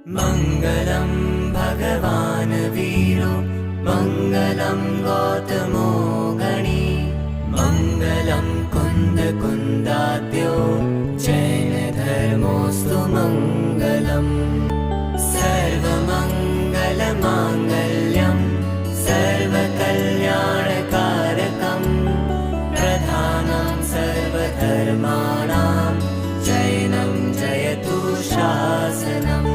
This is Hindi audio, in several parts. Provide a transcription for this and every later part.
मङ्गलं भगवान् वीरो मङ्गलं गौतमो गणी मङ्गलं कुन्दकुन्दाद्यो जैनधर्मोऽस्तु मङ्गलम् सर्वमङ्गलमाङ्गल्यं सर्वकल्याणकारकं प्रधानं सर्वधर्माणां जैनं जयतु शासनम्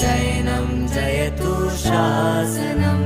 जैनं जयतु शासनम्।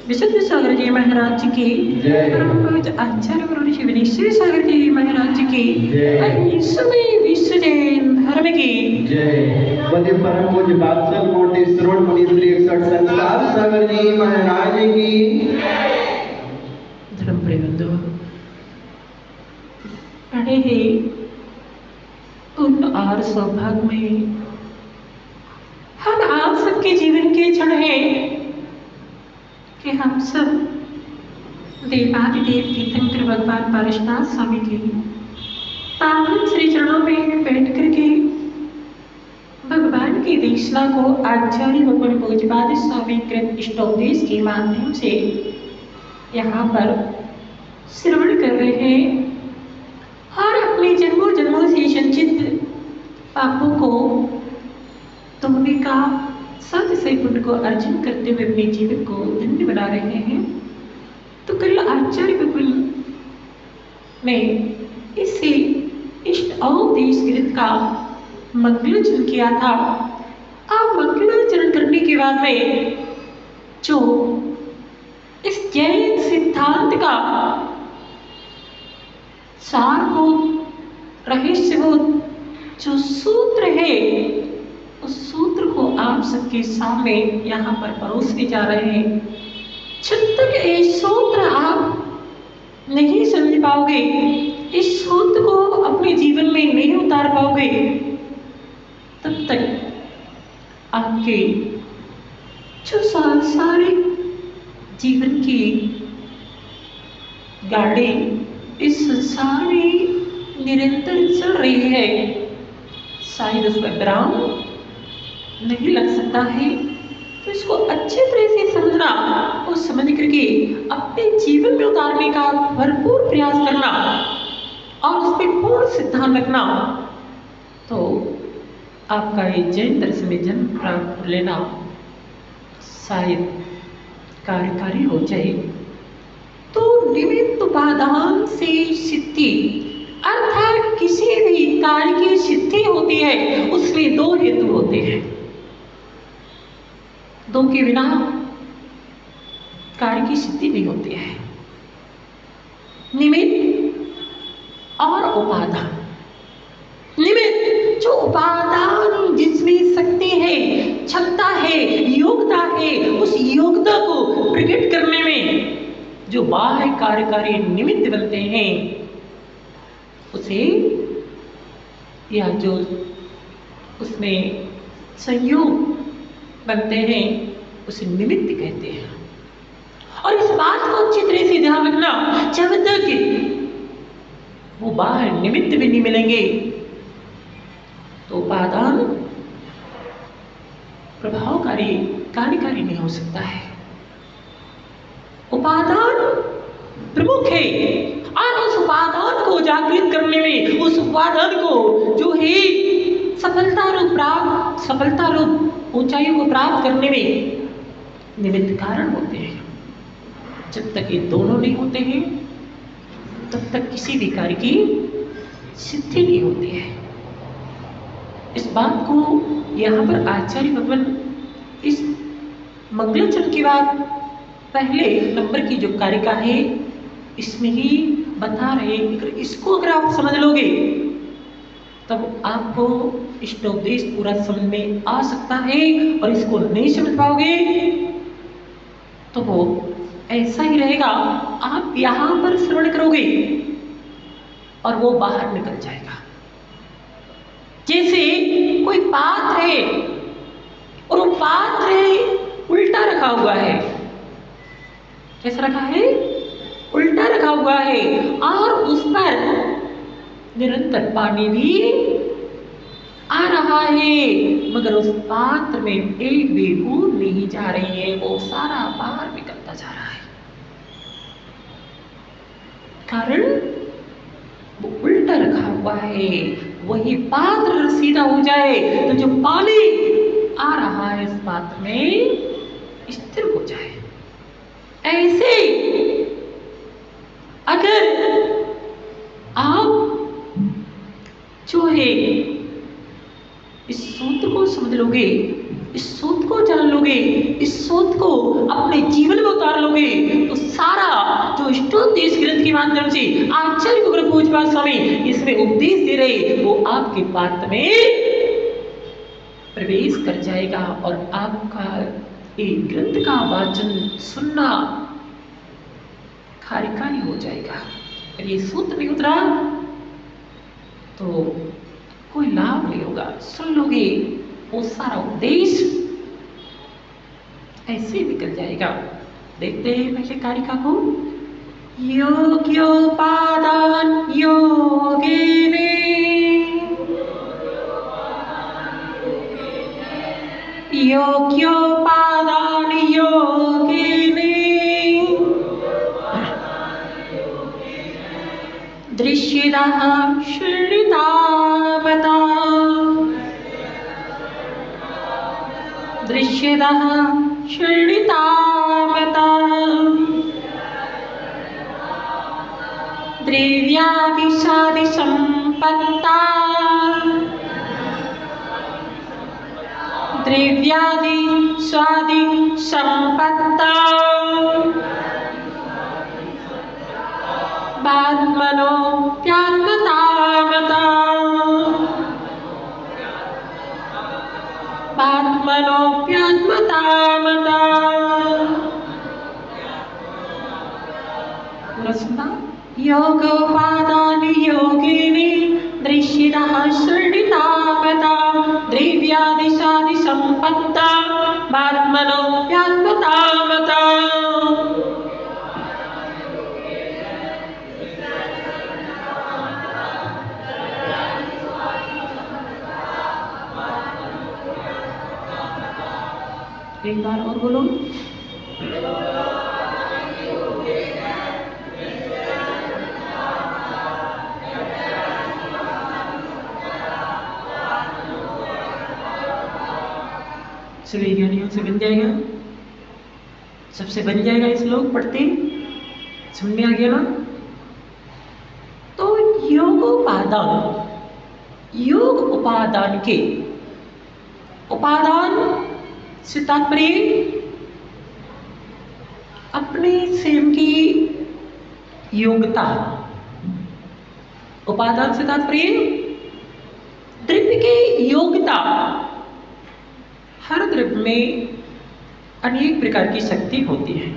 विशुद्ध सागर जी महाराज की, परम पूज्य आचार्य गुरु ऋषि विनेश्वर सागर जी महाराज की, समय विश्व जैन धर्म की जय। वंदे परम पूज्य बादशाह मोटे श्रवण मुनि श्री 61 संस्कार सागर जी महाराज की धर्म प्रेमंदो बड़े ही पुण्य और सौभाग्य में हम आप सबके जीवन के क्षण हैं कि हम सब देवादिदेव तीर्थंकर भगवान पारशुनाथ स्वामी के पावन श्री चरणों में बैठ करके भगवान की देशना को आचार्य भगवान पूज्यपाद स्वामी कृत इष्टोपदेश के माध्यम से यहाँ पर श्रवण कर रहे हैं और अपने जन्मों जन्मों से संचित पापों को धोने का साथ से पुण्य को अर्जन करते हुए अपने जीवन को धन्य बना रहे हैं। तो कल आचार्य भगवान ने इससे इष्ट औपदेश कृत का मंगलाचरण किया था। अब मंगलाचरण करने के बाद में जो इस जैन सिद्धांत का सारभूत रहस्यभूत जो सूत्र है उस सूत्र को आप सबके सामने यहाँ पर परोसने जा रहे हैं। जब तक ये सूत्र आप नहीं समझ पाओगे, इस सूत्र को अपने जीवन में नहीं उतार पाओगे, तब तक आपके जो सांसारिक जीवन की गाड़ी इस संसार में निरंतर चल रही है, शायद उसका विराम नहीं लग सकता है। तो इसको अच्छे तरह से समझना और समझ करके अपने जीवन में उतारने का भरपूर प्रयास करना और उस पर पूर्ण सिद्धांत रखना, तो आपका ये जैन दर्शन में जन्म प्राप्त लेना शायद कार्यकारी हो जाए। तो निमित्त उपादान से सिद्धि, अर्थात किसी भी कार्य की सिद्धि होती है उसमें दो हेतु होते हैं, दो के बिना कार्य की सिद्धि नहीं होती है, निमित्त और उपादान। निमित्त जो उपादान जिसमें शक्ति है, क्षमता है, योग्यता है, उस योग्यता को प्रकट करने में जो बाह्य कार्यकारी निमित्त बनते हैं उसे, या जो उसमें संयोग बनते हैं उसे निमित्त कहते हैं। और इस बात को अच्छी तरह से ध्यान रखना, जब तक वो बाहर निमित्त भी नहीं मिलेंगे तो उपादान प्रभावकारी कार्यकारी नहीं हो सकता है। उपादान प्रमुख है और उस उपादान को जागृत करने में, उस उपादान को जो है सफलता रूप ऊंचाइयों को प्राप्त करने में निमित्त कारण होते हैं। जब तक ये दोनों नहीं होते हैं तब तक किसी भी कार्य की सिद्धि नहीं होती है। इस बात को यहाँ पर आचार्य भगवान इस मंगलाचरण के बाद पहले नंबर की जो कारिका है इसमें ही बता रहे। अगर आप समझ लोगे तब आपको इष्टोपदेश पूरा समझ में आ सकता है, और इसको नहीं समझ पाओगे तो वो ऐसा ही रहेगा, आप यहाँ पर श्रवण करोगे और वो बाहर निकल जाएगा। जैसे कोई पात्र है और वो पात्र उल्टा रखा हुआ है, कैसा रखा है? उल्टा रखा हुआ है, और उस पर निरंतर पानी भी आ रहा है, मगर उस पात्र में एक भी बूंद नहीं जा रही है, वो सारा बाहर निकलता जा रहा है। कारण वो उल्टा रखा हुआ है। वही पात्र सीधा हो जाए तो जो पानी आ रहा है इस पात्र में स्थिर हो जाए। ऐसे अगर आप जो है इस सूत्र को समझ लोगे, इस सूत्र को जान लोगे, इस सूत्र को अपने जीवन में उतार लोगे, तो सारा जो इष्टोपदेश ग्रंथ के माध्यम से आचार्य गुरु पूज्यपाद स्वामी इसमें उपदेश दे रहे वो आपके पात्र में प्रवेश कर जाएगा और आपका एक ग्रंथ का वाचन सुनना कार्यकारी हो जाएगा। अगर ये सूत्र नहीं उतरा तो कोई लाभ नहीं होगा। सुन लोगे वो सारा उपदेश ऐसे निकल जाएगा। देखते हैं पहले कारिका को। योग्योपादान योगिने, योग्योपादान योगिने, दृश्यतः शृणुतावता, दृश्यतः शृणुतावता, द्रव्यादिशादि संपत्ता, द्रव्यादि स्वादि संपत्ता, बात्मनोऽप्यात्मतावता, बात्मनोऽप्यात्मतावता। पूरा सुना? योगोपादानि योगिनि दृश्यतः सृडितावता द्रव्यादिशादि सम्पत्ता मात्मनो व्यात्मतामता। एक बार और बोलो। सभी ज्ञानियों से बन जाएगा, सबसे बन जाएगा। इस लोग पढ़ते समझ में आ गया ना। तो योगोपादान, योग उपादान के, उपादान से तात्पर्य अपने स्वयं की योग्यता। उपादान से तात्पर्य द्रव्य की योग्यता। हर द्रव्य में अनेक प्रकार की शक्ति होती है,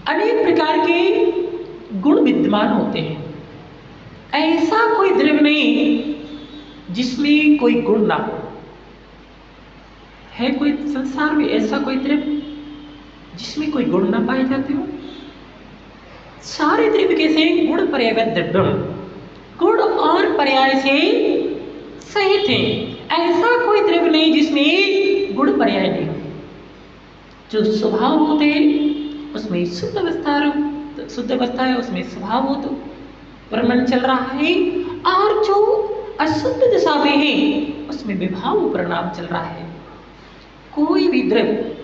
अनेक प्रकार के गुण विद्यमान होते हैं। ऐसा कोई द्रव्य नहीं जिसमें कोई गुण ना हो। है कोई संसार में ऐसा कोई द्रव्य जिसमें कोई गुण ना पाए जाते हो? सारे द्रव्य कैसे गुण पर्यायवत द्रव्य, गुण और पर्याय से सहित हैं। ऐसा कोई द्रव्य नहीं जिसमें गुण पर्याय नहीं हो। जो स्वभाव होते हैं उसमें शुद्ध अवस्था है, उसमें स्वभाव हो तो प्रमण चल रहा है, और जो अशुद्ध दशा में है उसमें विभाव परिणाम चल रहा है। कोई भी द्रव्य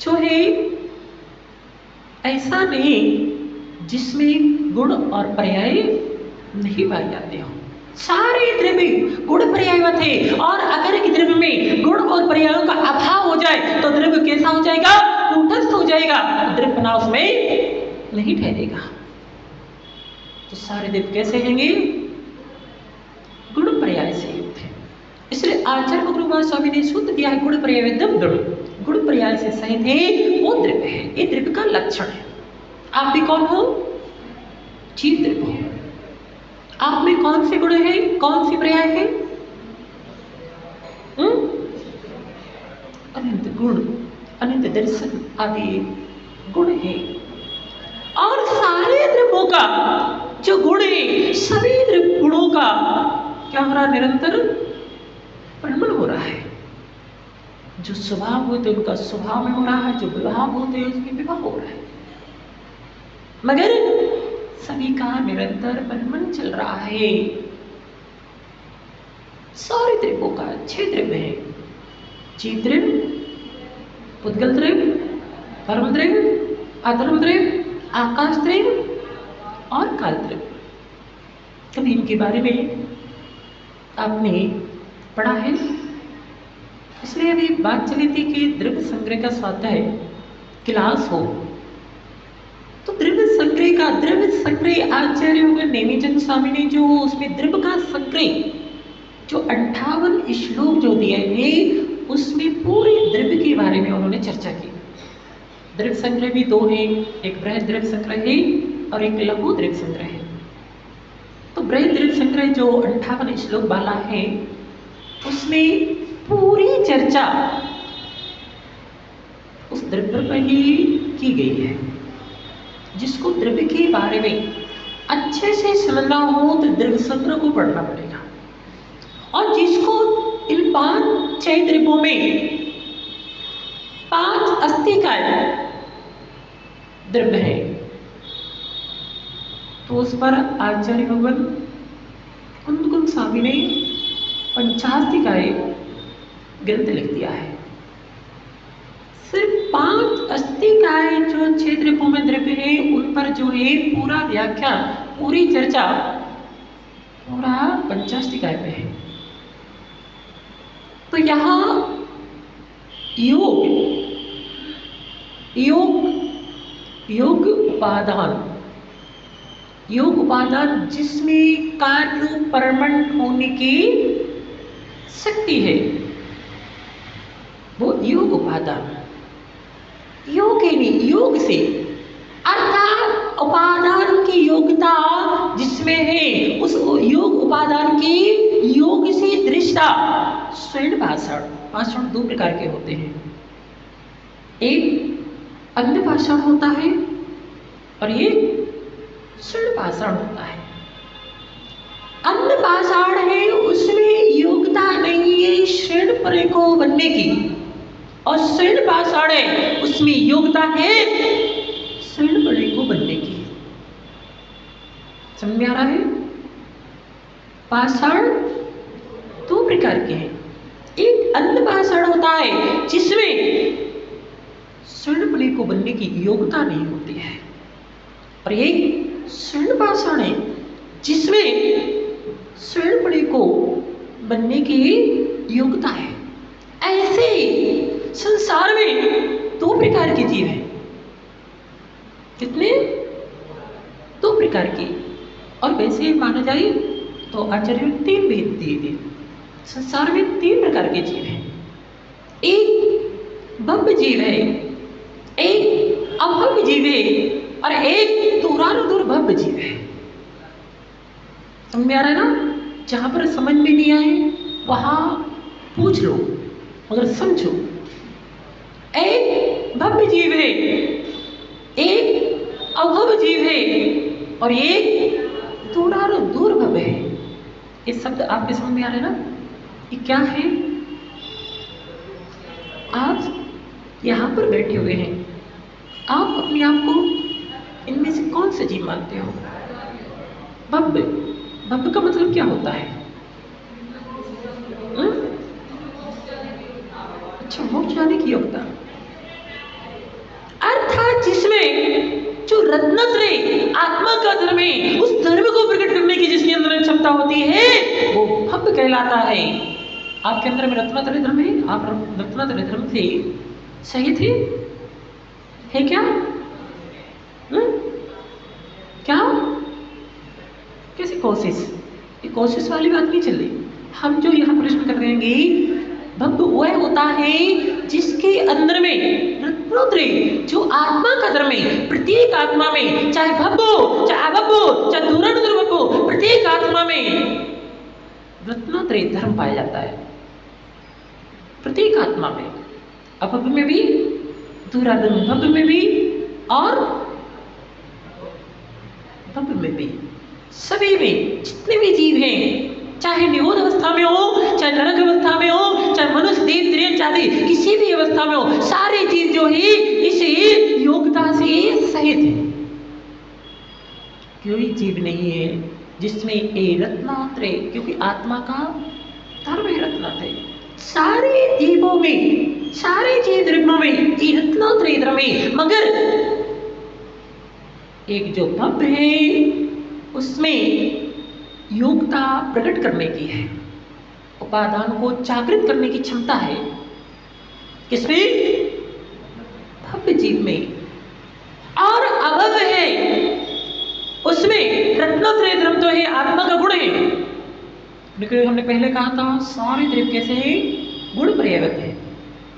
जो है ऐसा नहीं जिसमें गुण और पर्याय नहीं पाए जाते हो। सारे द्रव्य गुण पर्यायवत है, और अगर एक द्रव्य में गुण और पर्यायों का अभाव हो जाए तो द्रव्य कैसा हो जाएगा? कूटस्थ हो जाएगा, द्रव्य बना उसमें नहीं ठहरेगा। तो सारे द्रव्य कैसे हैंगे? गुण पर्याय से युक्त है। इसलिए आचार्य भगवान स्वामी ने सूत्र दिया है, गुण पर्याय द्रव्य, गुण पर्याय से सहित है वो द्रव्य है। ये द्रव्य का लक्षण है। आप भी कौन हो? जीव द्रव्य हो। आप में कौन से गुण है, कौन सी पर्याय है? अनंत गुण, अनंत दर्शन आदि गुण है। और सारे द्रव्यों का जो गुण है, सभी द्रव्य गुणों का क्या हो रहा? निरंतर परिमल हो रहा है। जो स्वभाव होते हैं उनका स्वभाव में हो रहा है, जो विभाव होते हैं उसमें विभाव हो रहा है, मगर सभी का निरंतर परिमल चल रहा है। सारे द्रव्यों का 6 द्रव्य है। जीव द्रव्य, पुद्गल द्रव्य, परम द्रव्य, अधर्म द्रव्य, आकाश द्रव्य और काल द्रव्य। कभी इनके बारे में आपने पढ़ा है? इसलिए अभी बात चली थी कि द्रव्य संग्रह का स्वाध्याय क्लास हो, तो द्रव्य संग्रह आचार्य नेमिचंद स्वामी ने जो उसमें द्रव्य का संग्रह जो 58 श्लोक जो दिए हैं उसमें पूरे द्रव्य के बारे में उन्होंने चर्चा की। द्रव्य संग्रह भी 2 है, एक बृहद द्रव्य संग्रह है और एक लघु द्रव्य संग्रह है। तो बृहद द्रव्य संग्रह जो 58 श्लोक वाला है उसमें पूरी चर्चा उस द्रव्य पर ही की गई है। जिसको द्रव्य के बारे में अच्छे से समझना हो तो द्रव्य संग्रह को पढ़ना पड़ेगा। और जिसको इन 5-6 द्रव्यों में 5 अस्थिकाय द्रव्य है तो उस पर आचार्य भगवान कुंद स्वामी ने 50 ग्रंथ लिख दिया है। सिर्फ 5 अस्थिकाय जो 6 द्रव्यों में द्रव्य है उन पर जो है पूरा व्याख्यान, पूरी चर्चा पूरा 50 पे है। तो यहाँ योग उपादान जिसमें कार्य परमानेंट होने की शक्ति है वो योग उपादान। योग से अर्थात उपादान की योग्यता जिसमें है, उस योग उपादान की योग से दृष्टा स्वर्ण भाषण। भाषण दो प्रकार के होते हैं, एक अन्न भाषण होता है और एक स्वर्ण भाषण होता है। अन्न भाषण है, उसमें योग्यता नहीं है स्वर्ण परे को बनने की, और स्वर्ण भाषण है, उसमें योग्यता है स्वर्ण परे को बनने की। समझ में आ रहा है? भाषण दो प्रकार के हैं, एक अन्न भाषण होता है जिसमें स्वर्ण परे को बनने की योग्यता नहीं होती है, और एक स्वर्ण भाषण है जिसमें स्वर्ण परे को बनने की योग्यता है। ऐसे संसार में दो प्रकार के जीव हैं। कितने? दो प्रकार के। और वैसे माना जाए तो आचार्य ने तीन भेद दिए थे। संसार में तीन प्रकार के जीव हैं, एक भव्य जीव है, एक अभव्य जीव है, और एक दुर्भव्य जीव है। समझ में आ रहा है ना? जहां पर समझ में नहीं आए वहां पूछ लो, मगर समझो। एक भव्य जीव है, एक अभव्य जीव है, और एक दुर्भव्य है। ये शब्द आपके समझ में आ रहे हैं ना? ये क्या है? आप यहां पर बैठे हुए हैं, आप अपने आप को इनमें से कौन से जीव मानते हो? भव्य। भव्य का मतलब क्या होता है? अच्छा, मोक्ष जाने की योग्यता, अर्थात जिसमें जो रत्नत्रय आत्मा का धर्म है, उस धर्म को प्रकट करने की जिसके अंदर क्षमता होती है, वो भव्य कहलाता है। आपके अंदर में रत्नत्रय धर्म है, आप रत्नत्रय धर्म से सही थे? है क्या? क्या? कैसी कोशिश? ये कोशिश वाली बात नहीं चल रही। हम जो यहाँ प्रश्न कर रहे हैं, भव्य वह होता है जिसके अंदर में रत्नत्रय जो आत्मा का धर्म है, प्रत्येक आत्मा में, चाहे भव्य हो, चाहे अभव्य हो, चाहे दुर्भव्य हो, प्रत्येक आत्मा में रत्नत्रय धर्म पाया जाता है। प्रत्येक आत्मा में, अभव्य में भी, भव्य में भी, और भव्य में भी, सभी में जितने भी जीव हैं, चाहे निरोध अवस्था में हो, चाहे नरक अवस्था में हो, चाहे मनुष्य देव त्रियंच आदि किसी भी अवस्था में हो, सारे जीव जो है इस योग्यता से सहित है। कोई जीव नहीं है जिसमें ये रत्नत्रय, क्योंकि आत्मा का धर्म है रत्नत्रय। सारे जीवों में, सारे जीव धर्मों में ये रत्नत्रय धर्म है, मगर एक जो भव्य है उसमें योग्यता प्रकट करने की है, उपादान को जागृत करने की क्षमता है। किसमें? भव्य जीव में। और अभव्य है, उसमें रत्नत्रय धर्म तो है, आत्मा का गुण है। लेकिन हमने पहले कहा था सारे द्रव्य कैसे है? गुण पर्यायवत है।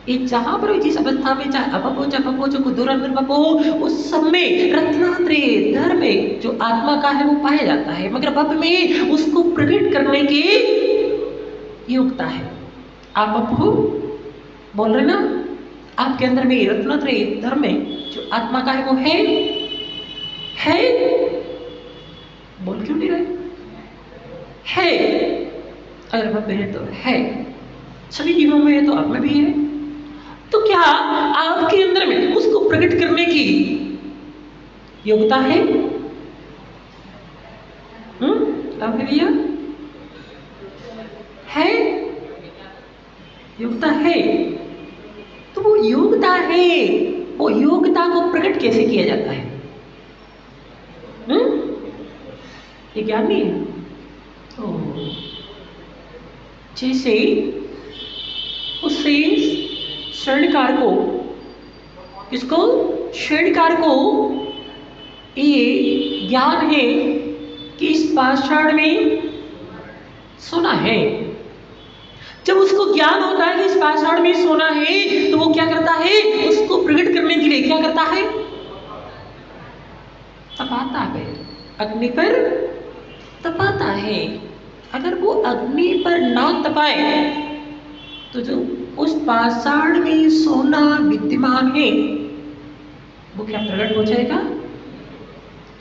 ये जहां पर जिस अवस्था में, चाहे अभव हो, चाहे भव हो, चाहे दुर्भव हो, उस सब में रत्नत्रय धर्म जो आत्मा का है वो पाया जाता है, मगर भव्य में उसको प्रकट करने की योग्यता है। आप अब बोल रहे ना, आपके अंदर में रत्नत्रय धर्म जो आत्मा का है वो है? बोल क्यों नहीं रहे? है। अगर भव्य है तो है, सभी जीवों में है तो आप में भी है। तो क्या आपके अंदर में उसको प्रकट करने की योग्यता है? आपके भैया है? योग्यता है। तो वो योग्यता है, वो योग्यता को प्रकट कैसे किया जाता है? ये ज्ञान नहीं है। जैसे उससे स्वर्णकार को, किसको? स्वर्णकार को ये ज्ञान है कि इस पाषाण में सोना है। जब उसको ज्ञान होता है कि इस पाषाण में सोना है, तो वो क्या करता है? उसको प्रकट करने के लिए क्या करता है? तपाता है, अग्नि पर तपाता है। अगर वो अग्नि पर ना तपाए तो जो उस पाषाण में सोना विद्यमान है वो क्या प्रकट हो जाएगा?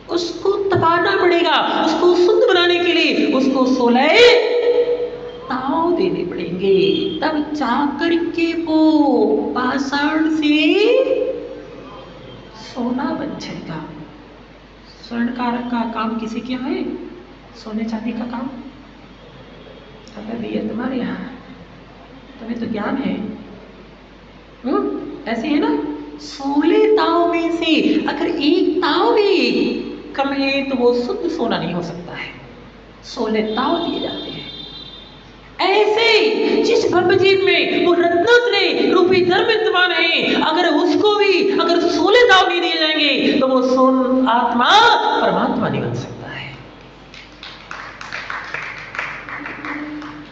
उसको तपाना पड़ेगा, उसको शुद्ध बनाने के लिए उसको 16 ताव देने पड़ेंगे, तब जाकर के वो पाषाण से सोना बन जाएगा। स्वर्णकारक का काम किसी क्या है? सोने चांदी का काम अगर भी है तुम्हारे यहाँ, तुम्हें तो ज्ञान है। ऐसे है ना, 16 ताव में से अगर एक ताव भी कम है तो वो शुद्ध सोना नहीं हो सकता है। 16 ताव दिए जाते हैं। ऐसे जिस ब्रह्मजीव में वो रत्नत्रय रूपी धर्म विद्यमान है, अगर उसको भी अगर 16 दाव नहीं दिए जाएंगे तो वो सोन आत्मा परमात्मा नहीं बन सकता है।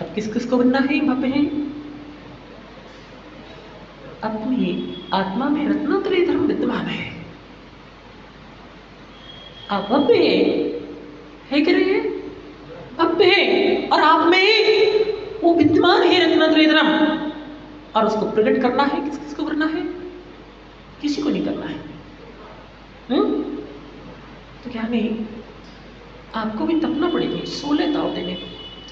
अब किस किस को बनना है भव्य है? अपनी आत्मा में रत्नत्रय धर्म विद्यमान है, आप भव्य है कि नहीं है? भव्य है और आप में वो विद्यमान है रत्नत्रय धर्म, और उसको प्रकट करना है। किस किस को करना है? किसी को नहीं करना है। तो क्या नहीं, आपको भी तपना पड़ेगी 16 ताव देने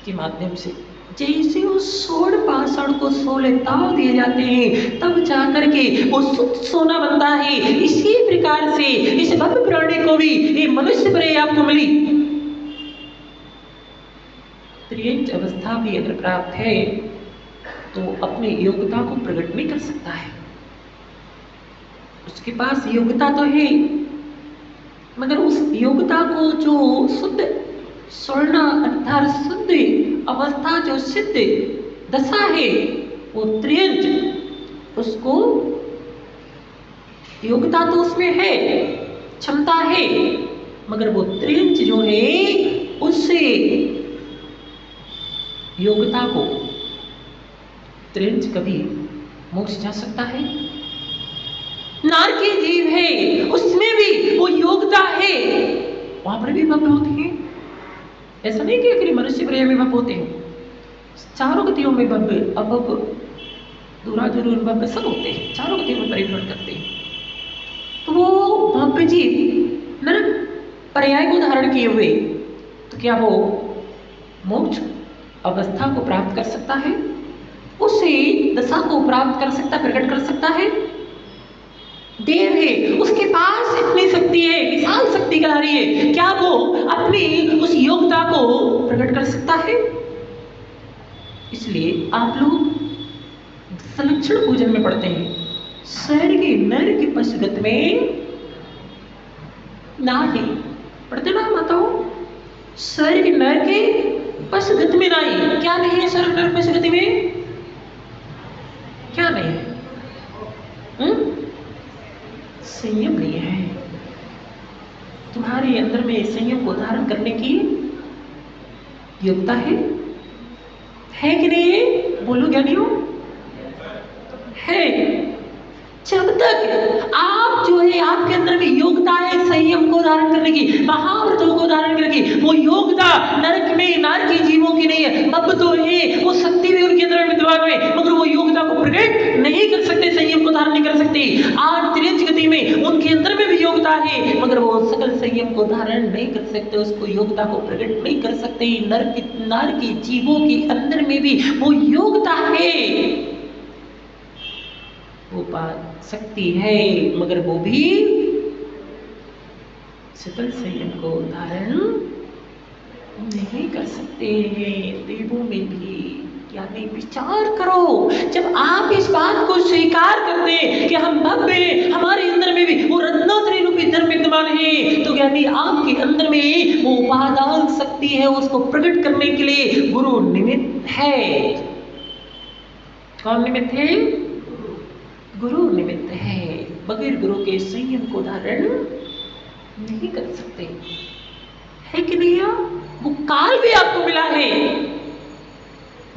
के माध्यम से। जैसे उस स्वर्ण पाषाण को 16 ताव दिए जाते हैं तब जाकर के वो शुद्ध सोना बनता है। इसी प्रकार से इस भव्य प्राणी को भी ये मनुष्य पर आपको मिली त्रियंच अवस्था भी अगर प्राप्त है तो अपनी योग्यता को प्रकट नहीं कर सकता है। उसके पास योग्यता तो है मगर उस योग्यता को जो शुद्ध स्वर्ण अर्थात शुद्ध अवस्था जो सिद्ध दशा है वो त्रियंच, उसको योग्यता तो उसमें है, क्षमता है, मगर वो त्रियंच जो है उससे योग्यता को त्रियंच कभी मोक्ष जा सकता है? नारकी जीव है उसमें भी वो योग्यता है, वहां पर भी भव्य होती है। ऐसा नहीं कि अगर मनुष्य प्रिय में भव्य होते हैं, चारों गतियों में भव्य अभव्य दूराजरूर भव्य सब होते हैं, चारों गतियों में परिभ्रमण करते हैं। तो वो भव्य जीव नरक पर्याय को धारण किए हुए तो क्या वो मोक्ष अवस्था को प्राप्त कर सकता है? उसे दशा को प्राप्त कर सकता, प्रकट कर सकता है? देव है, उसके पास इतनी शक्ति है, विशाल शक्ति कहारी है, क्या वो अपनी उस योग्यता को प्रकट कर सकता है? इसलिए आप लोग संलक्षण पूजन में पढ़ते हैं, स्वर्ग नरक पशुगत में नाही, पढ़ते ना माताओं? स्वर्ग नरक पशुगत में नहीं। क्या नहीं है स्वर्ग नरक पशुगति में? क्या नहीं है? संयम नहीं है। तुम्हारे अंदर में संयम को धारण करने की योग्यता है कि नहीं है? बोलो ज्ञानियों, है। जब तक आप जो है आपके अंदर में योग्यता है संयम को धारण करने की, महाव्रतों को धारण करने की, वो योग्यता नरक में नारकी जीवों की नहीं है। अब तो है वो शक्ति भी उनके अंदर विद्यमान है मगर वो योग्यता को प्रकट नहीं कर सकते, संयम को धारण नहीं कर सकते। आज त्रियंच गति में उनके अंदर में भी योग्यता है मगर वो सकल संयम को धारण नहीं कर सकते, उसको योग्यता को प्रकट नहीं कर सकते। नारकी जीवों के अंदर में भी वो योग्यता है, वो शक्ति है मगर वो भी सकल संयम को धारण नहीं कर सकते हैं। देवों में भी यानी विचार करो, जब आप इस बात को स्वीकार करते हैं कि हम भव्य, हमारे अंदर में भी वो रत्नोत्तरी रूपी धर्म विद्यमान है, तो यानी आपके अंदर में वो उपादान शक्ति है, उसको प्रकट करने के लिए गुरु निमित्त है। कौन निमित्त है? गुरु निमित्त है। बगैर गुरु के संयम को धारण नहीं कर सकते, है कि नहीं? वो काल भी आपको मिला है,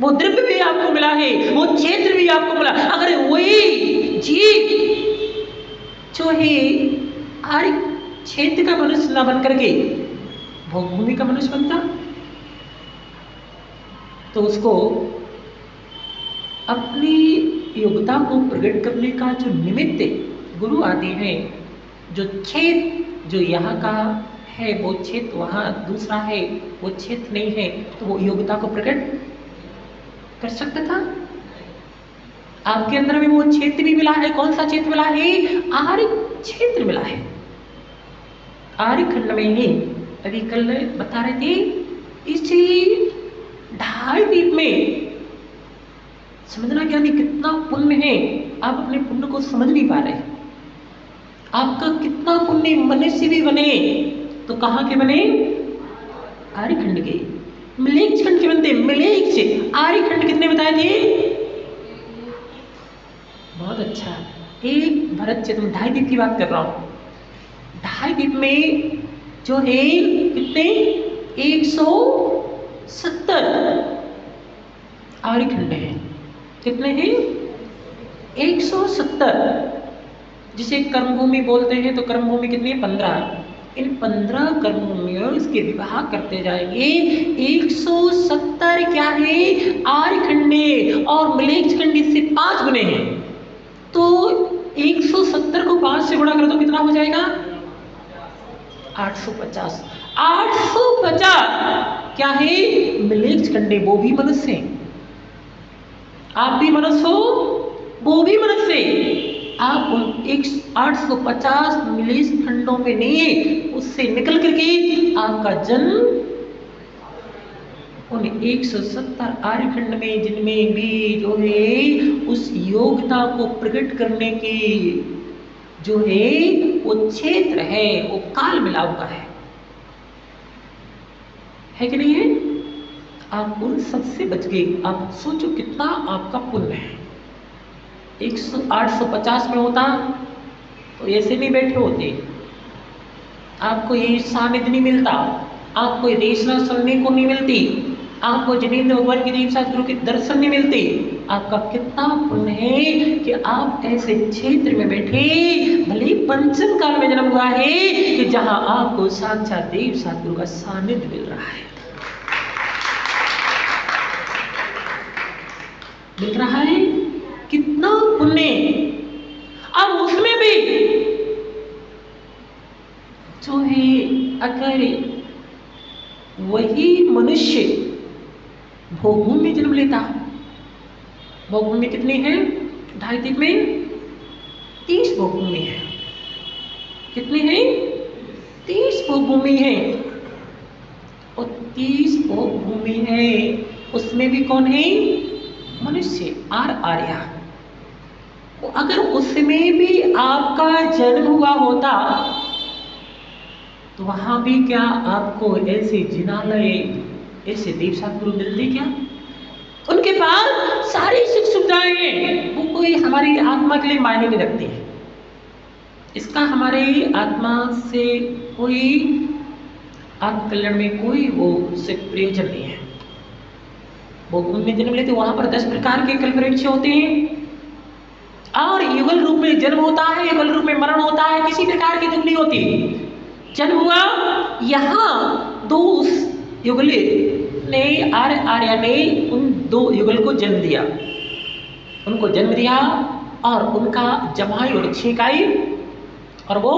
वो द्रव्य भी आपको मिला है, वो क्षेत्र भी आपको मिला। अगर वही जीव जो है हर क्षेत्र का मनुष्य न बन करके भोगभूमि का मनुष्य बनता, तो उसको अपनी योग्यता को प्रकट करने का जो निमित्त गुरु आदि हैं, जो क्षेत्र जो यहाँ का है वो क्षेत्र वहाँ दूसरा है, वो क्षेत्र नहीं है, तो वो योग्यता को प्रकट कर सकता था। आपके अंदर में वो क्षेत्र भी मिला है। कौन सा क्षेत्र मिला है? आर्य क्षेत्र मिला है। आर्य खंड में ही अभी कल बता रहे थे, इसी ढाई द्वीप में समझना क्या नहीं कितना पुण्य है। आप अपने पुण्य को समझ नहीं पा रहे। आपका कितना पुण्य। मनुष्य भी बने तो कहाँ के बने? आर्य खंड के। मिलेक्ष खंड के बनते। मिलेक्ष आर्य खंड कितने बताए थे? बहुत अच्छा। एक भरत क्षेत्र में ढाई द्वीप की बात कर रहा हूँ। ढाई द्वीप में जो है कितने? 170 आर्य खंड है। कितने हैं? 170। जिसे कर्मभूमि बोलते हैं, तो कर्मभूमि कितनी है? 15। इन 15 कर्मभूमियों इसके विवाह करते जाएंगे। 170 क्या है? आर्य खंडे। और मिलेक्ष खंड इससे 5 गुने हैं। तो 170 को 5 से गुणा करो तो कितना हो जाएगा? 850। 850 क्या है? मिलेक्ष खंडे। वो भी मनुष्य हैं। आप भी मनुष्य हो, वो भी मनुष्य है। आप उन 850 मिलेक्ष खंडों में नहीं है, उससे निकल करके आपका जन्म उन 170 आर्य खंड में, जिनमें भी जो है उस योग्यता को प्रकट करने की जो है वो क्षेत्र है, वो काल मिला हुआ है कि नहीं है? आप उन सबसे बच गए। आप सोचो कितना आपका पुण्य है। 850 में होता तो ऐसे नहीं बैठे होते। आपको ये सानिध्य नहीं मिलता, आपको ये देशना सुनने को नहीं मिलती, आपको जिनेंद्र भगवान की देव गुरु के दर्शन नहीं मिलते। आपका कितना पुण्य है कि आप ऐसे क्षेत्र में बैठे, भले पंचम काल में जन्म हुआ है कि जहां आपको साक्षात देव सतगुरु का सानिध्य मिल रहा है। मिल रहा है कितना पुण्य। अब उसमें भी जो है अगर वही मनुष्य भोगभूमि में जन्म लेता, भोगभूमि कितनी है? ढाई द्वीप में 30 भोगभूमि है। कितनी है? 30 भोगभूमि है। और 30 भोगभूमि है, उसमें भी कौन है? मनुष्य। आर्या। अगर उसमें भी आपका जन्म हुआ होता तो वहां भी क्या आपको ऐसे जिनालय, ऐसे देव सतगुरु मिलते क्या? उनके पास सारी सुख सुविधाएं हैं, वो कोई हमारी आत्मा के लिए मायने नहीं रखती है। इसका हमारे आत्मा से कोई आत्मकल्याण में कोई वो उससे प्रयोजन नहीं है। वो उनमें जन्म लेते, वहां पर 10 प्रकार के कल्पवृक्ष होते हैं और युगल रूप में जन्म होता है, युगल रूप में मरण होता है। किसी प्रकार की दुख नहीं होती। जन्म हुआ यहाँ 2 युगल ने आर्या ने उन 2 युगल को जन्म दिया, उनको जन्म दिया और उनका जमाई और छेकाई और वो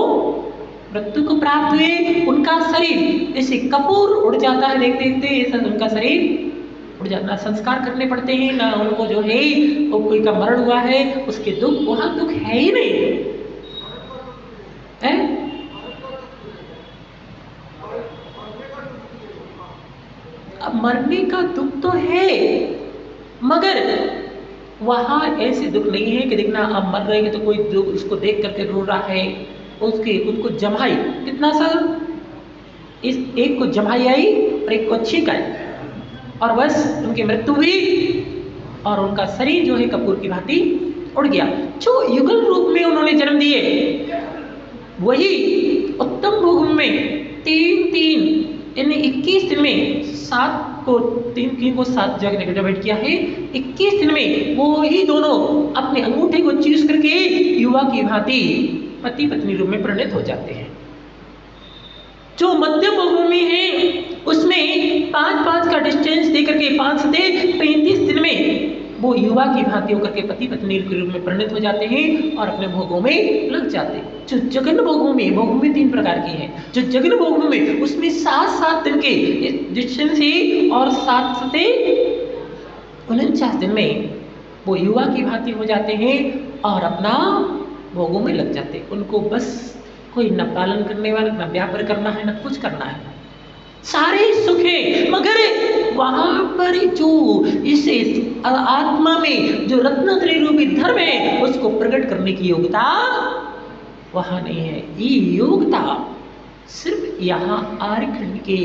मृत्यु को प्राप्त हुए। उनका शरीर जैसे कपूर उड़ जाता है, देखते देखते ऐसा उनका शरीर उड़ जाता। संस्कार करने पड़ते हैं ना, उनको जो है वो कोई का मरण हुआ है उसके दुख, वहां दुख है ही नहीं है। अब मरने का दुख तो है, मगर वहां ऐसे दुख नहीं है कि देखना आप मर रहे हैं तो कोई दुख उसको देख करके रो रहा है। उसके उनको जमाई कितना सा, इस एक को जमाई आई और एक को छींक आई और बस उनकी मृत्यु हुई और उनका शरीर जो है कपूर की भांति उड़ गया। जो युगल रूप में उन्होंने जन्म दिए वही उत्तम भोग में 3 यानी 21 दिन में 7 को 3 को 7 जगह डिवाइड किया है। 21 दिन में वो ही दोनों अपने अंगूठे को चूस करके युवा की भांति पति पत्नी रूप में परिणत हो जाते हैं। जो मध्यम भूमि है उसमें 5-5 का डिस्टेंस देकर के 5 से 35 दिन में वो युवा की भांति होकर के पति पत्नी के रूप में परिणत हो जाते हैं और अपने भोगों में लग जाते हैं। जो जगन भोगभूमि, भोगभूमि 3 प्रकार की है। जो जगन भोगभूमि उसमें 7-7 दिन के डिस्टेंस है और 7 से 49 दिन में वो युवा की भांति हो जाते हैं और अपना भोगों में लग जाते हैं। उनको बस कोई न पालन करने वाला, न व्यापार करना है, न कुछ करना है, सारे सुख है। मगर वहां पर जो इस आत्मा में जो रत्नत्रय रूपी धर्म है उसको प्रकट करने की योग्यता वहां नहीं है। ये योग्यता सिर्फ यहाँ आर्यखंड के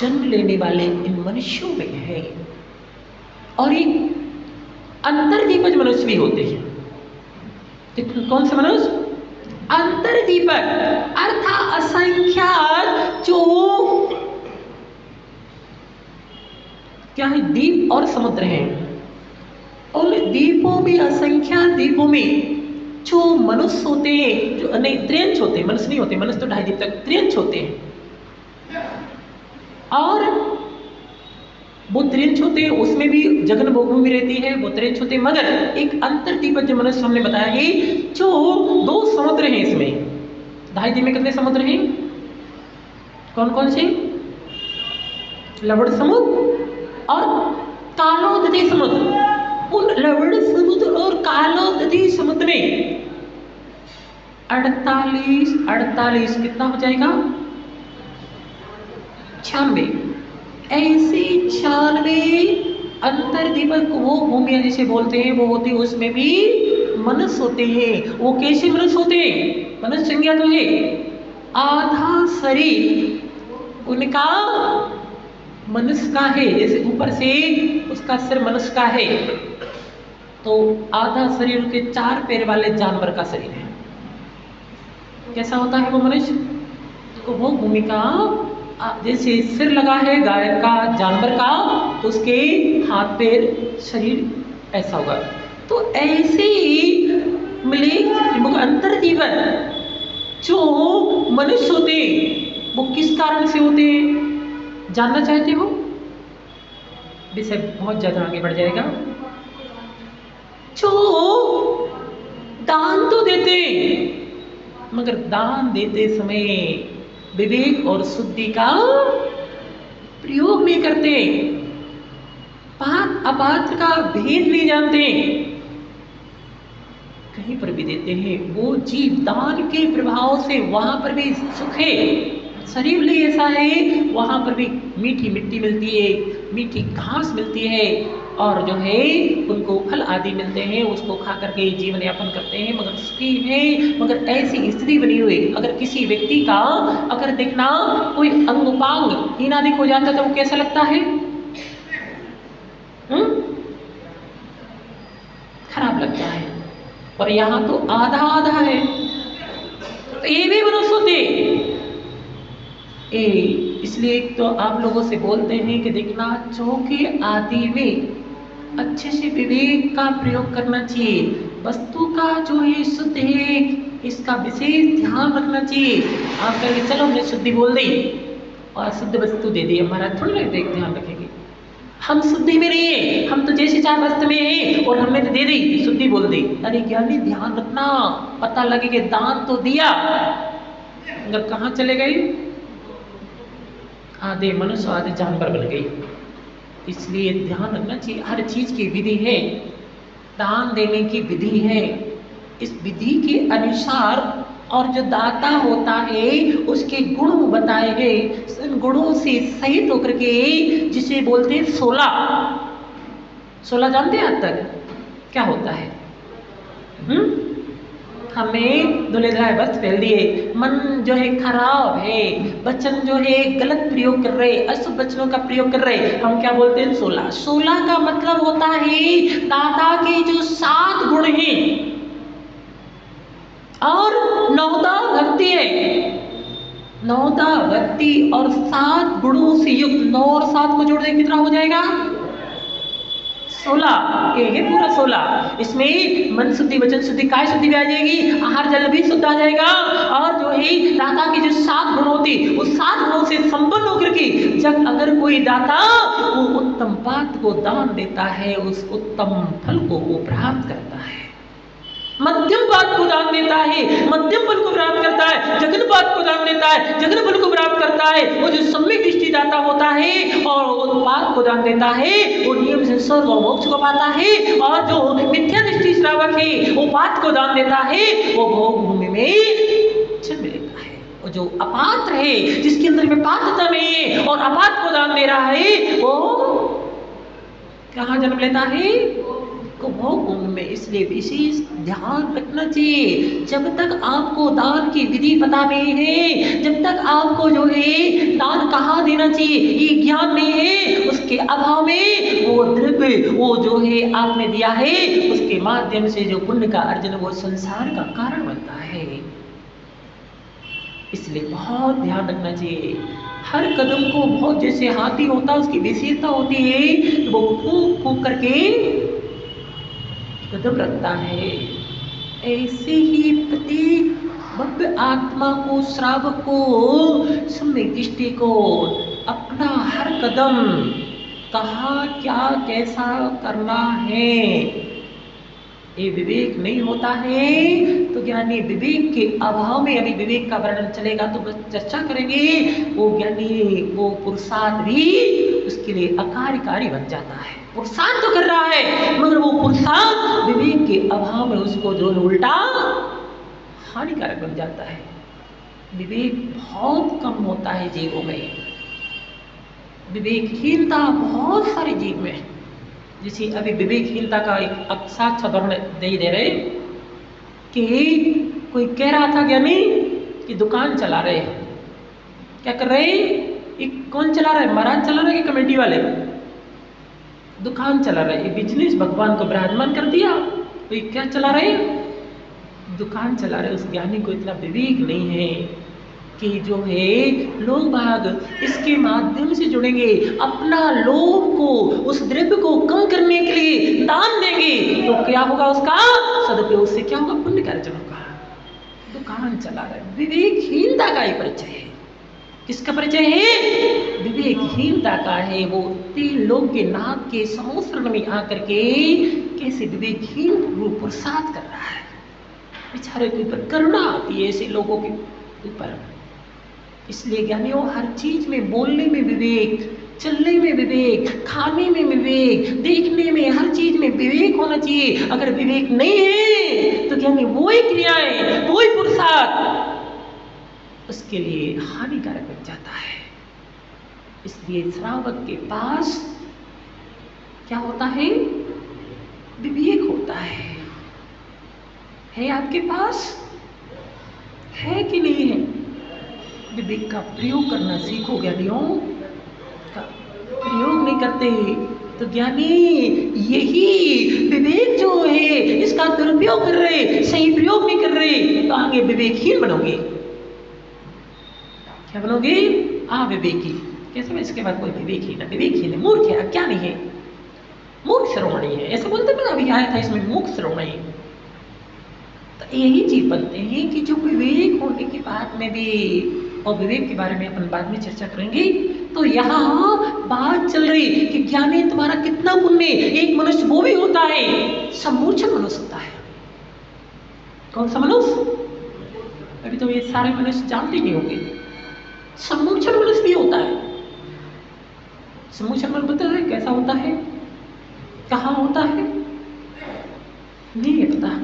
जन्म लेने वाले इन मनुष्यों में है। और एक अंतर्दीपज मनुष्य भी होते हैं। कौन से मनुष्य? अंतर्दीपक अर्थात असंख्यात जो क्या है, द्वीप और समुद्र हैं। उन द्वीपों में, असंख्यात द्वीपों में जो मनुष्य होते हैं, जो नहीं त्रियंश होते हैं, मनुष्य नहीं होते, मनुष्य तो 2.5 द्वीप तक, त्रियंश होते हैं। और वो त्रियंश होते हैं, उसमें भी जगन भोगभूमि रहती है, वो त्रियंश होते हैं। मगर एक अंतर्दीपक जो मनुष्य हमने बताया है, जो 2 समुद्र हैं इसमें। 2.5 द्वीप में कितने समुद्र हैं? कौन कौन से? लवण समुद्र और कालोदधी समुद्र। उन लवण समुद्र और कालोदधी समुद्र में 48 कितना हो जाएगा? 96 ऐसे 96 अंतर्दीपक वो भूमियां जिसे बोलते हैं वो होती है। उसमें भी मनुष्य होते हैं। वो कैसे मनुष्य होते हैं? मनुष्य संज्ञा तो है, आधा शरीर उनका मनुष्य का है, जैसे ऊपर से उसका सिर मनुष्य का है तो आधा शरीर के 4 पैर वाले जानवर का शरीर है। कैसा होता है वो मनुष्य? तो वो भूमि का जैसे सिर लगा है गाय का, जानवर का, तो उसके हाथ पैर शरीर ऐसा होगा। तो ऐसे ही मिले अंतर्दीपक जो मनुष्य होते हैं वो किस कारण से होते हैं जानना चाहते हो? विषय बहुत ज्यादा आगे बढ़ जाएगा। जो दान तो देते मगर दान देते समय विवेक और शुद्धि का प्रयोग नहीं करते, पात्र अपात्र का भेद नहीं जानते, कहीं पर भी देते हैं। वो जीव दान के प्रभाव से वहां पर भी सुख है, शरीर लिए ऐसा है, वहां पर भी मीठी मिट्टी मिलती है, मीठी घास मिलती है और जो है उनको फल आदि मिलते हैं, उसको खा करके जीवन यापन करते हैं, मगर सुखी है। मगर ऐसी स्थिति बनी हुई, अगर किसी व्यक्ति का अगर देखना कोई अंग उपांग हीनादिक हो जाता तो वो कैसा लगता है? खराब लगता है। और यहाँ तो आधा आधा है, तो ये भी मनुष्य होते। इसलिए तो आप लोगों से बोलते हैं कि देखना चौके आदि में अच्छे से विवेक का प्रयोग करना चाहिए, वस्तु का जो है शुद्ध है इसका विशेष ध्यान रखना चाहिए। आप कहेंगे चलो हमने शुद्धि बोल दी और शुद्ध वस्तु दे दी, हमारा थोड़ी ना ध्यान रखेंगे। हम शुद्धि में नहीं है, हम तो जैसे चार वस्तु में है और हमने तो दे दी, शुद्धि बोल दी। अरे ज्ञानी ध्यान रखना, पता लगे कि दान तो दिया मगर कहाँ चले गए? आधे मनुष्य आधे जानवर बन गई। इसलिए ध्यान रखना चाहिए, हर चीज की विधि है, दान देने की विधि है, इस विधि के अनुसार और जो दाता होता है उसके गुण बताए गए, इन गुणों से सहित होकर के जिसे बोलते हैं 16 जानते हैं आज तक क्या होता है? हमें दुलेधाए वस्त्र पहन दिए, मन जो है खराब है, वचन जो है गलत प्रयोग कर रहे, अशुभ वचनों का प्रयोग कर रहे, हम क्या बोलते हैं? 16 का मतलब होता है दाता के जो 7 गुण हैं और 9 भक्ति है। 9 भक्ति और 7 गुणों से युक्त, 9 और 7 को जोड़ दें कितना हो जाएगा? 16 ये है पूरा 16। इसमें मन शुद्धि, वचन शुद्धि, काय शुद्धि भी आ जाएगी, आहार जल भी शुद्ध आ जाएगा। और जो है दाता की जो 7 गुण होती, उस 7 गुणों से संपन्न होकर के जब अगर कोई दाता वो उत्तम बात को दान देता है, उस उत्तम फल को वो प्राप्त करता है। मध्यम बात को दान देता है, मध्यम फल को प्राप्त करता है। जघन बात को दान देता है, जघन फल को प्राप्त करता है। वो जो सम्यक दृष्टि दाता होता है और उत्पाद को दान देता है, वो नियम से स्वर्ग और मोक्ष को पाता है। और जो मिथ्या दृष्टि श्रावक है, वो पात को दान देता है, वो भोग भूमि में जन्म लेता है। और जो अपात्र है, जिसके अंदर में पात्रता नहीं है और अपात्र को दान दे रहा है, वो कहाँ जन्म लेता है? को भोग भूमि में। इसलिए विशेष ध्यान रखना चाहिए। जब तक आपको दान की विधि पता नहीं है, जब तक आपको जो है दान कहाँ देना चाहिए ये ज्ञान नहीं है, उसके अभाव में वो द्रव्य वो जो है आपने दिया है, उसके माध्यम से जो पुण्य का अर्जन वो संसार का कारण बनता है। इसलिए बहुत ध्यान रखना चाहिए। हर कदम को बहुत, जैसे हाथी होता है उसकी विशेषता होती है, वो फूंक फूंक करके कदम रखता है। ऐसे ही प्रत्येक भव्य आत्मा को, श्रावक को, सम्यक दृष्टि को अपना हर कदम कहाँ क्या कैसा करना है ये विवेक नहीं होता है, तो ज्ञानी विवेक के अभाव में, अभी विवेक का वर्णन चलेगा तो बस चर्चा करेंगे, वो ज्ञानी वो पुरुषार्थ भी उसके लिए अकार्यकारी बन जाता है। पुरुषार्थ तो कर रहा है मगर वो पुरुषार्थ विवेक के अभाव में उसको जो है उल्टा हानिकारक बन जाता है। विवेक बहुत कम होता है जीवों में, विवेकहीनता बहुत सारे जीव में। जैसे अभी विवेकहीनता का एक साक्षात उदाहरण दे रहे कि कोई कह रहा था ज्ञानी कि दुकान चला रहे, क्या कर रहे? एक कौन चला रहा है? महाराज चला रहे कि कमेटी वाले? दुकान चला रहे, बिजनेस भगवान को विराजमान कर दिया, तो ये क्या चला रहे? दुकान चला रहे। उस ज्ञानी को इतना विवेक नहीं है कि जो है लोग भाग इसके माध्यम से जुड़ेंगे, अपना लोभ को, उस द्रव्य को कम करने के लिए दान देंगे, तो क्या होगा? उसका सदुपयोग से क्या होगा? पुण्य का अर्जन होगा। दुकान चला रहे, विवेकहीनता का ही परिचय है। किसका परिचय है? विवेकहीनता का है। वो तीन लोग के नाथ के संसर्ग में आकर के कैसे विवेकहीन रूप पुरुषार्थ कर रहा है। बेचारे के ऊपर करुणा आती है ऐसे लोगों के ऊपर। इसलिए ज्ञानियों हर चीज में, बोलने में विवेक, चलने में विवेक, खाने में विवेक, देखने में, हर चीज में विवेक होना चाहिए। अगर विवेक नहीं है तो ज्ञानी वो ही क्रियाएं, वो ही पुरुषार्थ उसके लिए हानिकारक बन जाता है। इसलिए श्रावक के पास क्या होता है? विवेक होता है आपके पास? है कि नहीं है? विवेक का प्रयोग करना सीखो ज्ञानियों। का प्रयोग नहीं करते तो ज्ञानी यही विवेक जो है इसका दुरुपयोग कर रहे, सही प्रयोग नहीं कर रहे, तो आगे विवेकहीन बनोगे। क्या बनोगे? अविवेकी। कैसे में इसके बाद कोई विवेकहीन है? विवेकहीन है, मूर्ख है, क्या नहीं है? मूर्ख श्रोमणी है, ऐसे बोलते हैं। अभी आया था इसमें मूर्ख श्रोमणी। तो यही चीज बनते हैं कि जो विवेक होने के बाद में भी, और विवेक के बारे में अपन बाद में चर्चा करेंगे। तो यहाँ बात चल रही कि ज्ञानी तुम्हारा कितना पुण्य। एक मनुष्य वो भी होता है, सम्मूर्छन मनुष्य होता है। कौन सा मनुष्य? अभी तो ये सारे मनुष्य जानते नहीं होंगे। सम्मूर्छन मनुष्य भी होता है। सम्मूर्छन मनुष्य पता है कैसा होता है? कहाँ होता है? नहीं है पता।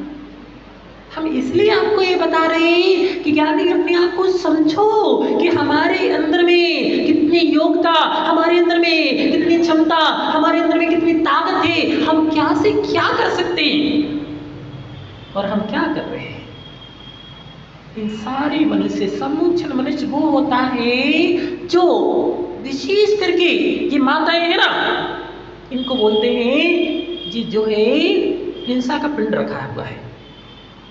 हम इसलिए आपको ये बता रहे हैं कि ज्ञानी अपने आप को समझो कि हमारे अंदर में कितनी योग्यता, हमारे अंदर में कितनी क्षमता, हमारे अंदर में कितनी ताकत है, हम क्या से क्या कर सकते हैं और हम क्या कर रहे हैं। इन सारे मनुष्य, सम्मूर्छन मनुष्य वो होता है जो विशेष करके ये माताएं है ना, इनको बोलते हैं जी जो है हिंसा का पिंड रखा हुआ है।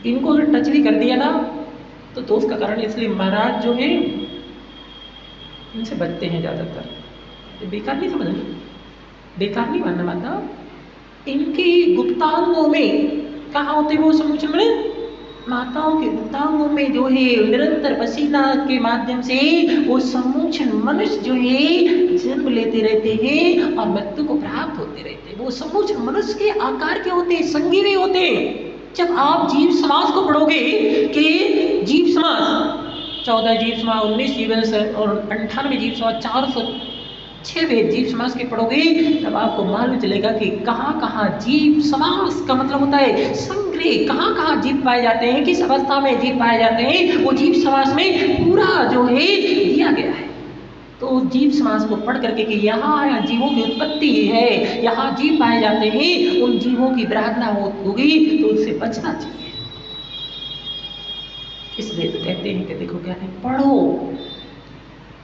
इनको अगर टच भी कर दिया ना तो दोष का कारण। इसलिए महाराज जो है इनसे बचते हैं ज़्यादातर। तो बेकार नहीं समझना, बेकार नहीं मानना माता। इनके गुप्तांगों में कहाँ होते वो समूचन में? माताओं के गुप्तांगों में जो है निरंतर पसीना के माध्यम से वो समूचन मनुष्य जो है जन्म लेते रहते हैं और मृत्यु को प्राप्त होते रहते हैं। वो समूचन मनुष्य के आकार के होते हैं, संगीवी होते हैं। जब आप जीव समाज को पढ़ोगे कि जीव समाज 14 जीव समाज, 19 जीव और 98 जीव समाज, 406 वेद जीव समाज के पढ़ोगे तब आपको मालूम चलेगा कि कहाँ कहाँ जीव समाज का मतलब होता है संग्रह, कहाँ कहाँ जीव पाए जाते हैं, किस अवस्था में जीव पाए जाते हैं, वो जीव समाज में पूरा जो है दिया गया है। तो जीव समाज को पढ़ करके कि यहाँ जीवों की उत्पत्ति है, यहाँ जीव पाए जाते हैं, उन जीवों की प्रार्थना होगी तो उनसे बचना चाहिए। इसलिए तो कहते हैं कि देखो क्या है, पढ़ो,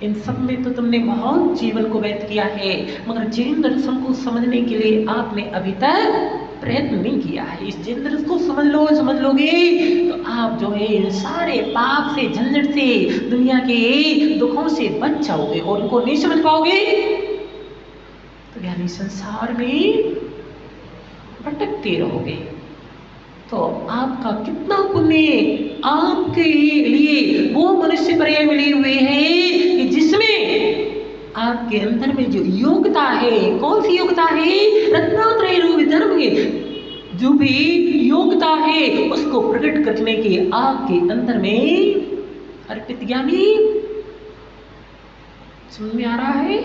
इन सब में तो तुमने महान जीवन को व्यतीत किया है, मगर जैन दर्शन को समझने के लिए आपने अभी तक प्रयत्न नहीं किया है। इस जैन दर्शन को समझ लोगे तो आप जो है इन सारे पाप से, झंझट से, दुनिया के दुखों से बच जाओगे। और उनको नहीं समझ पाओगे तो यानी संसार में भटकते रहोगे। तो आपका कितना पुण्य आपके लिए वो मनुष्य पर्याय मिले हुए हैं कि जिसमें आपके अंदर में जो योग्यता है, कौन सी योग्यता है? रत्नात्रय रूप धर्म की जो भी योग्यता है उसको प्रकट करने के आपके अंदर में अर्पित ज्ञानी समझ में आ रहा है?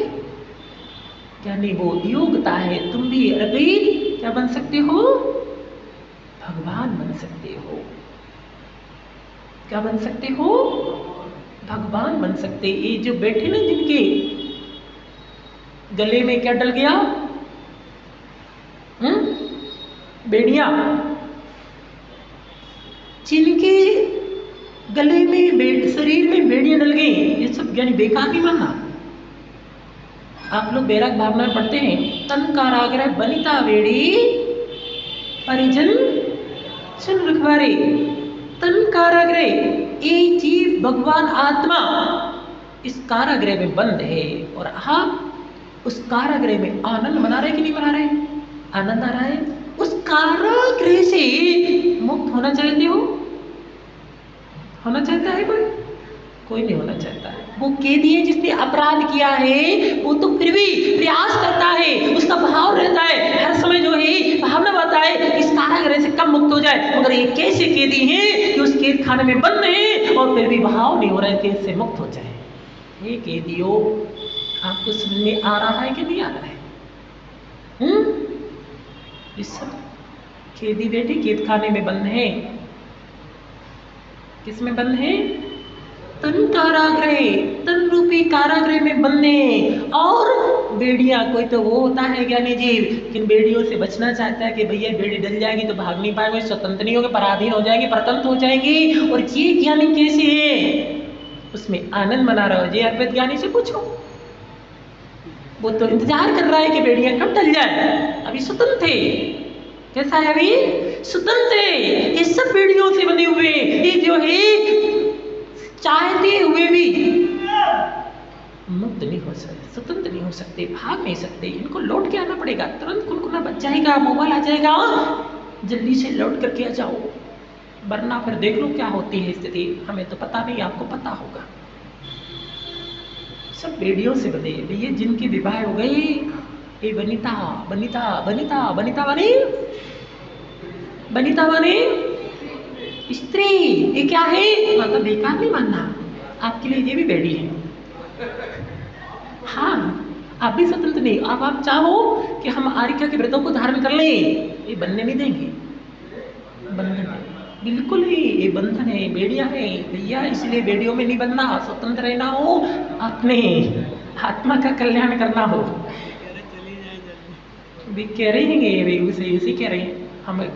यानी वो योग्यता है, तुम भी अर्पित क्या बन सकते हो? भगवान बन सकते हो। क्या बन सकते हो? भगवान बन सकते। ये जो बैठे ना जिनके गले में क्या डल गया? बेड़िया। जिनके गले में शरीर में बेड़ियां डल गई, ये सब यानी बेकार नहीं मानना। आप लोग बैराग भावना में पढ़ते हैं, तन काराग्रह बनिता बेड़ी परिजन सुन रखवारे। तन कारागृह, एक जीव भगवान आत्मा इस कारागृह में बंद है और आप उस कारागृह में आनंद मना रहे कि नहीं मना रहे? आनंद आ रहा है। उस कारागृह से मुक्त होना चाहते हो? होना चाहता है कोई? कोई नहीं होना चाहता है। वो कैदी है जिसने अपराध किया है, वो तो फिर भी प्रयास करता है, उसका भाव रहता है, हर समय जो है भावना आता है इस कारागृह से कब मुक्त हो जाए। मगर ये कैसे कैदी है कि उस कैद खाने में बंद है और फिर भी भाव नहीं हो रहा है कि इससे मुक्त हो जाए। ये कैदियों, आपको समझ में आ रहा है कि नहीं आ रहा है? इस सब कैदी बेटे कैद खाने में बंद है। किस में बंद है? तन कारागृह, तन रूपी कारागृह में बंधे। और बेड़ियां, कोई तो वो होता है ज्ञानी जीव किन बेड़ियों से बचना चाहता है कि भैया बेड़ी डल जाएगी तो भाग नहीं पाएंगे, स्वतंत्र नहीं होंगे, पराधीन हो जाएंगे, परतंत्र हो जाएंगे। और ये ज्ञानी कैसे है? उसमें आनंद मना रहा हो। ये अर्पित ज्ञानी से पूछो, वो तो इंतजार कर रहा है कि बेड़ियां कब डल जाए। अभी स्वतंत्र थे। कैसा है अभी? स्वतंत्र है। ये सब बेड़ियों से बंधे हुए, ये जो है चाहते हुए भी मुक्त नहीं हो सकते, स्वतंत्र नहीं हो सकते, भाग नहीं सकते। इनको लौट के आना पड़ेगा। तुरंत कुनकुना बच जाएगा, मोबाइल आ जाएगा, जल्दी से लौट करके आ जाओ, वरना फिर देख लो क्या होती है स्थिति। हमें तो पता नहीं, आपको पता होगा। सब बेड़ियों से बंधे भैया जिनकी विवाह हो गई। ये बनिता बनिता बनिता बनिता बने, बनिता बने स्त्री। ये क्या है? मतलब बेकार नहीं मानना, आपके लिए ये भी बेड़ी है। हाँ, आप भी स्वतंत्र नहीं। अब आप चाहो कि हम आरिका के व्रतों को धारण कर लें, ये बनने नहीं देंगे। बंधन है, बिल्कुल ही ये बंधन है, बेड़ियां है भैया। इसलिए बेड़ियों में नहीं बनना, स्वतंत्र रहना हो, अपने आत्मा का कल्याण करना हो। भी कह रहे हैं वे उसे कह रहे हैं।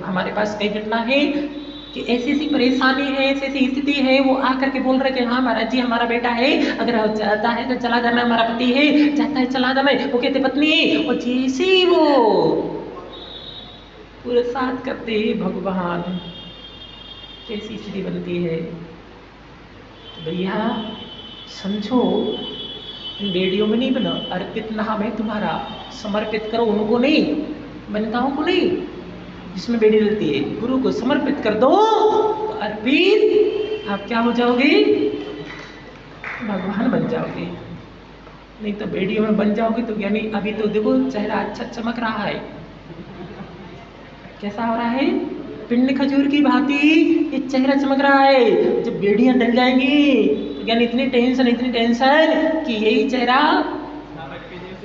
हमारे पास कई घटना है कि ऐसी ऐसी परेशानी है, ऐसी ऐसी स्थिति है, वो आकर के बोल रहे कि हाँ महाराज जी हमारा बेटा है, अगर जाता है तो चला जाना, हमारा पति है, जाता है चला जाना। वो कहते पत्नी है, और जैसे ही वो पुरुषार्थ करते हैं भगवान, कैसी स्थिति बनती है। तो भैया समझो, बेड़ियों में नहीं बना, अर्पित नाम है तुम्हारा, समर्पित करो उनको नहीं। वनिताओं को नहीं, जिसमें बेड़ी डलती है, गुरु को समर्पित कर दो तो अर्पित आप क्या हो जाओगे, भगवान बन जाओगे। नहीं तो बेड़ियों में बन जाओगे तो यानी अभी तो देखो चेहरा अच्छा चमक रहा है, कैसा हो रहा है, पिंड खजूर की भांति ये चेहरा चमक रहा है। जब बेड़ियां डल जाएंगी तो यानी इतनी टेंशन कि यही चेहरा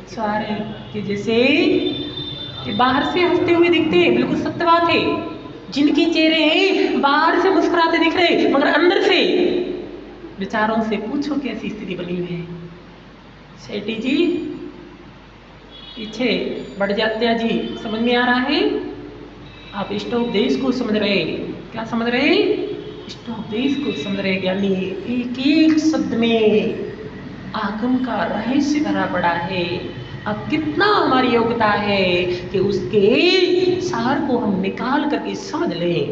सारे के जैसे कि बाहर से हंसते हुए दिखते हैं, बिल्कुल सत्य बात है। जिनके चेहरे बाहर से मुस्कुराते दिख रहे मगर अंदर से विचारों से पूछो कैसी स्थिति बनी हुई है। सेठी जी पीछे बढ़ जाते जी, समझ में आ रहा है? आप इष्टोपदेश को समझ रहे, क्या समझ रहे? इष्टोपदेश को समझ रहे, यानी एक एक शब्द में आगम का रहस्य भरा पड़ा है। अब कितना हमारी योग्यता है कि उसके सार को हम निकाल करके समझ लें।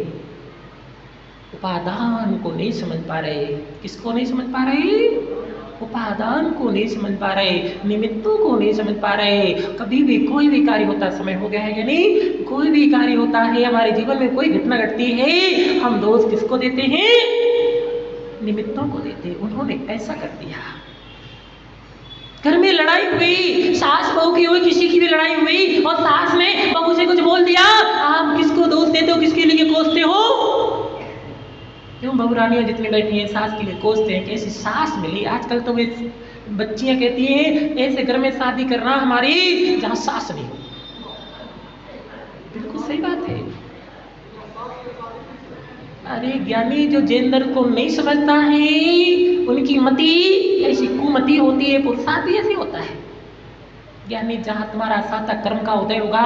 उपादान को नहीं समझ पा रहे, किसको नहीं समझ पा रहे? उपादान को नहीं समझ पा रहे, निमित्तों को नहीं समझ पा रहे। कभी भी कोई भी कार्य होता, समय हो गया है या नहीं, कोई भी कार्य होता है हमारे जीवन में, कोई घटना घटती है, हम दोष किसको देते हैं? निमित्तों को देते हैं। उन्होंने ऐसा कर दिया, घर में लड़ाई हुई, सास बहू की हुई, किसी की भी लड़ाई हुई और सास ने बहू से कुछ बोल दिया, आप किसको दोष देते हो, किसके लिए कोसते हो? क्यों बहुरानियां जितनी बैठी हैं सास के लिए कोसते हैं, कैसी सास मिली। आजकल तो वे बच्चियां कहती हैं ऐसे घर में शादी करना हमारी जहां सास नहीं हो। बिल्कुल सही बात है। अरे ज्ञानी जो जैन धर्म को नहीं समझता है उनकी मति ऐसी कुमति होती है, पुरुषार्थ भी ऐसी होता है। ज्ञानी जहां तुम्हारा साता कर्म का उदय होगा,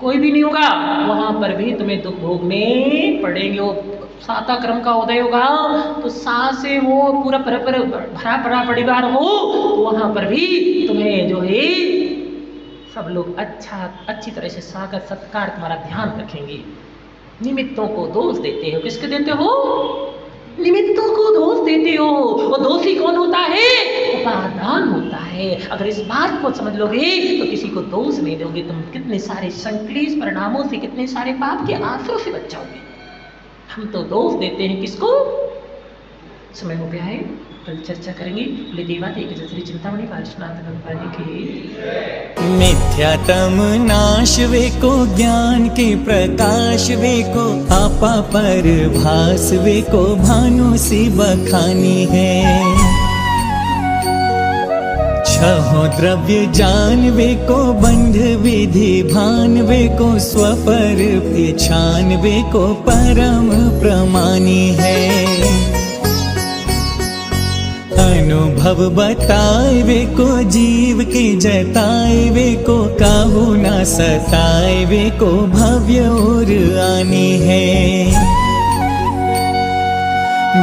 कोई भी नहीं होगा, वहां पर भी तुम्हें दुख भोगने पड़ेंगे। साता कर्म का उदय होगा तो सास से वो पूरा भरा पड़ा परिवार हो, वहां पर भी तुम्हें जो है सब लोग अच्छी तरह से स्वागत सत्कार तुम्हारा ध्यान रखेंगे। निमित्तों को दोष देते हो, किसके देते हो? निमित्तों को दोष देते हो। वो दोषी कौन होता है? उपादान होता है। अगर इस बात को समझ लोगे तो किसी को दोष नहीं दोगे, तुम कितने सारे संक्लेश परिणामों से, कितने सारे पाप के आंसुओं से बच जाओगे। हम तो दोष देते हैं किसको? समय हो गया है, कल चर्चा करेंगे। बोले देवाते एक श्री चिंतामणि पार्श्वनाथ भगवान की। मिथ्यातम नाश वे को ज्ञान के प्रकाश वे को आपा पर भास वे को भानु सी बखानी है। छहो द्रव्य जान वे को बंध विधि भान वे को स्वपर पहचान वे को परम प्रमानी है। अनुभव बताए वे को जीव के जताए वे को काहू ना सताए वे को भव्य और आनी है।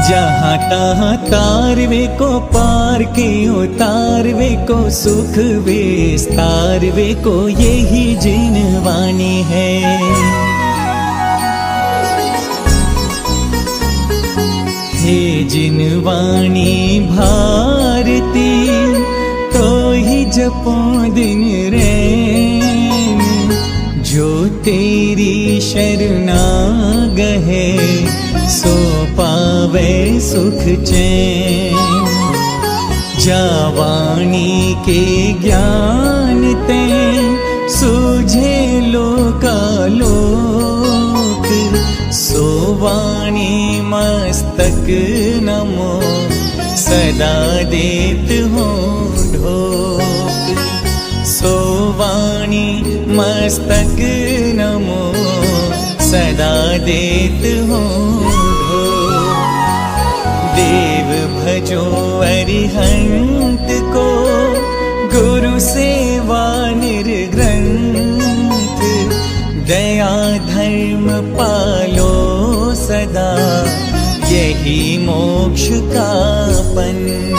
जहाँ तहाँ तार वे को पार के उतार वे को सुख विस्तार वे को यही जिनवानी है। हे जिनवाणी भारती तो ही जपो दिन रैन, जो तेरी शरणागह सो पावे सुख चैन। जावाणी के ज्ञान ते सूझे लोकालोक, सोवाणी मस्तक नमो सदा देत हो ढोक। सोवाणी मस्तक नमो सदा देत हो ढोक। देव भजो अरिहंत को गुरु सेवा निर्ग्रंथ। दया धर्म पालो सदा यही मोक्ष का पंथ।